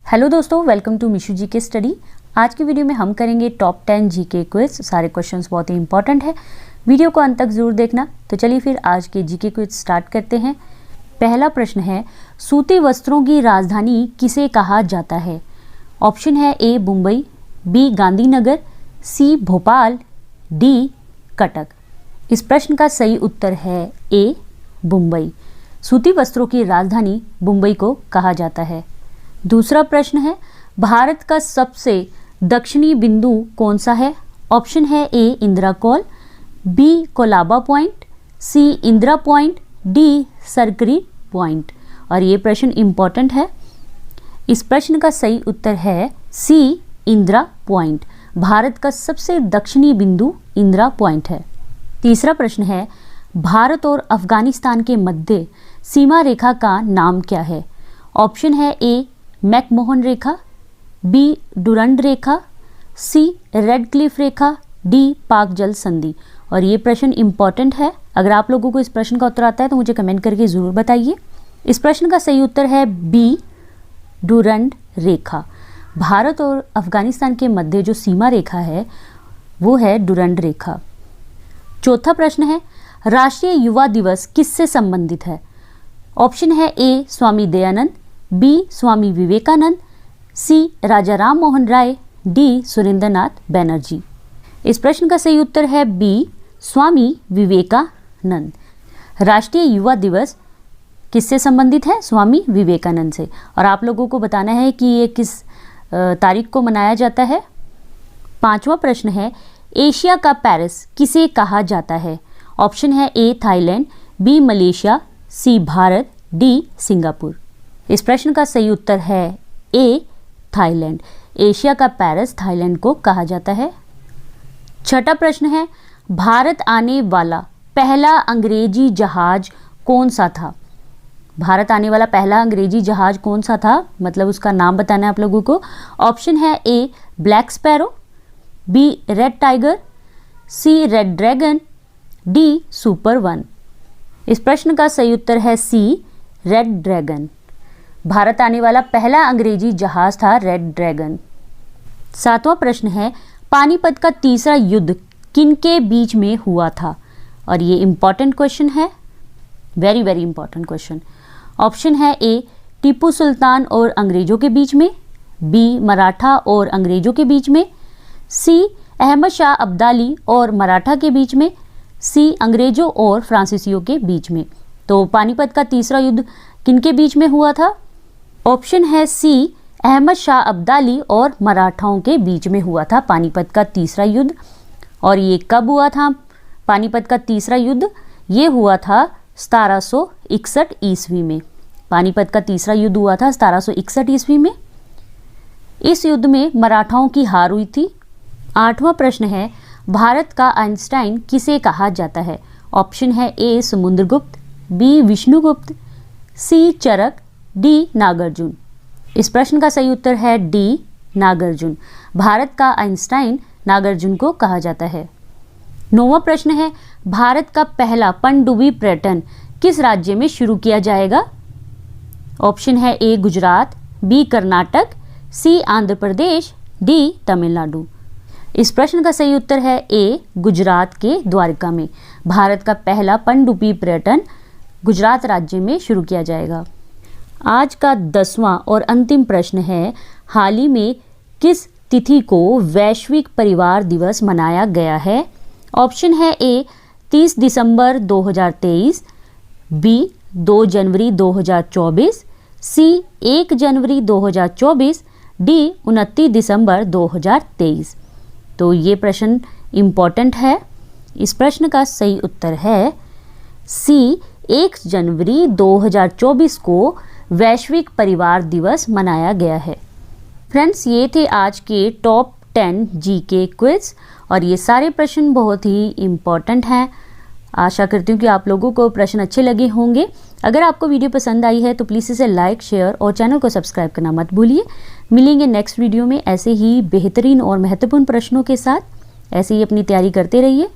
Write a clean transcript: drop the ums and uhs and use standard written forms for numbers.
Hello दोस्तों, welcome to Mishu जी के study. आज की वीडियो में हम करेंगे टॉप 10 जीके क्विज। सारे क्वेश्चंस बहुत ही इंपॉर्टेंट है, वीडियो को अंत तक जरूर देखना। तो चलिए फिर आज के जीके क्विज स्टार्ट करते हैं। पहला प्रश्न है, सूती वस्त्रों की राजधानी किसे कहा जाता है? ऑप्शन है ए मुंबई, बी गांधीनगर, सी भोपाल, डी कटक। इस प्रश्न का सही उत्तर है ए मुंबई। सूती वस्त्रों की राजधानी मुंबई को कहा जाता है। दूसरा प्रश्न है, भारत का सबसे दक्षिणी बिंदु कौन सा है? ऑप्शन है A Indira col, B Colaba point, C Indira point, D सरकरी पॉइंट। और ये प्रश्न इंपॉर्टेंट है। इस प्रश्न का सही उत्तर है सी इंदिरा पॉइंट। भारत का सबसे दक्षिणी बिंदु इंदिरा पॉइंट है। तीसरा प्रश्न है, भारत और अफगानिस्तान के मध्य सीमा रेखा का नाम क्या है? ऑप्शन है ए मैकमोहन रेखा, बी डुरंड रेखा, सी रेड क्लिफ रेखा, डी पाक जल संधि। और ये प्रश्न इंपॉर्टेंट है। अगर आप लोगों को इस प्रश्न का उत्तर आता है तो मुझे कमेंट करके ज़रूर बताइए। इस प्रश्न का सही उत्तर है बी डुरंड रेखा। भारत और अफगानिस्तान के मध्य जो सीमा रेखा है वो है डुरंड रेखा। चौथा प्रश्न है, राष्ट्रीय युवा दिवस किससे संबंधित है? ऑप्शन है ए स्वामी दयानंद, बी स्वामी विवेकानंद, सी राजा राम मोहन राय, डी सुरेंद्रनाथ बैनर्जी। इस प्रश्न का सही उत्तर है बी स्वामी विवेकानंद। राष्ट्रीय युवा दिवस किससे संबंधित है? स्वामी विवेकानंद से। और आप लोगों को बताना है कि ये किस तारीख को मनाया जाता है। पांचवा प्रश्न है, एशिया का पेरिस किसे कहा जाता है? ऑप्शन है A Thailand, B Malaysia, C Bharat, D Singapore. इस प्रश्न का सही उत्तर है ए थाईलैंड। एशिया का पेरिस थाईलैंड को कहा जाता है। छठा प्रश्न है, भारत आने वाला पहला अंग्रेजी जहाज कौन सा था? भारत आने वाला पहला अंग्रेजी जहाज कौन सा था, मतलब उसका नाम बताना है आप लोगों को। ऑप्शन है A black sparrow, B red tiger, C red dragon, D super one. इस प्रश्न का सही उत्तर है सी रेड ड्रैगन। भारत आने वाला पहला अंग्रेजी जहाज था रेड ड्रैगन। सातवां प्रश्न है, पानीपत का तीसरा युद्ध किनके बीच में हुआ था? और ये इंपॉर्टेंट क्वेश्चन है, very very important question. Option है ए टीपू सुल्तान और अंग्रेजों के बीच में, बी मराठा और अंग्रेजों के बीच में, सी अहमद शाह अब्दाली और मराठा के बीच में, सी अंग्रेजों और फ्रांसीसियों के बीच में। तो पानीपत का तीसरा युद्ध किनके बीच में हुआ था? ऑप्शन है सी अहमद शाह अब्दाली और मराठाओं के बीच में हुआ था पानीपत का तीसरा युद्ध। और ये कब हुआ था पानीपत का तीसरा युद्ध? ये हुआ था 1761 ईस्वी में। पानीपत का तीसरा युद्ध हुआ था 1761 ईस्वी में। इस युद्ध में मराठाओं की हार हुई थी। आठवां प्रश्न है, भारत का आइंस्टाइन किसे कहा जाता है? ऑप्शन है ए समुद्रगुप्त, बी विष्णुगुप्त, सी चरक, डी नागार्जुन। इस प्रश्न का सही उत्तर है डी नागार्जुन। भारत का आइंस्टाइन नागार्जुन को कहा जाता है। नौवां प्रश्न है, भारत का पहला पनडुब्बी पर्यटन किस राज्य में शुरू किया जाएगा? ऑप्शन है ए गुजरात, बी कर्नाटक, सी आंध्र प्रदेश, डी तमिलनाडु। इस प्रश्न का सही उत्तर है ए गुजरात के द्वारका में। भारत का पहला पनडुब्बी पर्यटन गुजरात राज्य में शुरू किया जाएगा। आज का 10वां और अंतिम प्रश्न है, हाल ही में किस तिथि को वैश्विक परिवार दिवस मनाया गया है? ऑप्शन है ए 30 दिसंबर 2023, बी 2 जनवरी 2024, सी 1 जनवरी 2024, डी 29 दिसंबर 2023। तो ये प्रश्न इम्पॉर्टेंट है। इस प्रश्न का सही उत्तर है सी 1 जनवरी 2024 को वैश्विक परिवार दिवस मनाया गया है। फ्रेंड्स, ये थे आज के टॉप 10 जीके क्विज और ये सारे प्रश्न बहुत ही इम्पॉर्टेंट हैं। आशा करती हूँ कि आप लोगों को प्रश्न अच्छे लगे होंगे। अगर आपको वीडियो पसंद आई है तो प्लीज़ इसे लाइक, शेयर और चैनल को सब्सक्राइब करना मत भूलिए। मिलेंगे नेक्स्ट वीडियो में ऐसे ही बेहतरीन और महत्वपूर्ण प्रश्नों के साथ। ऐसे ही अपनी तैयारी करते रहिए।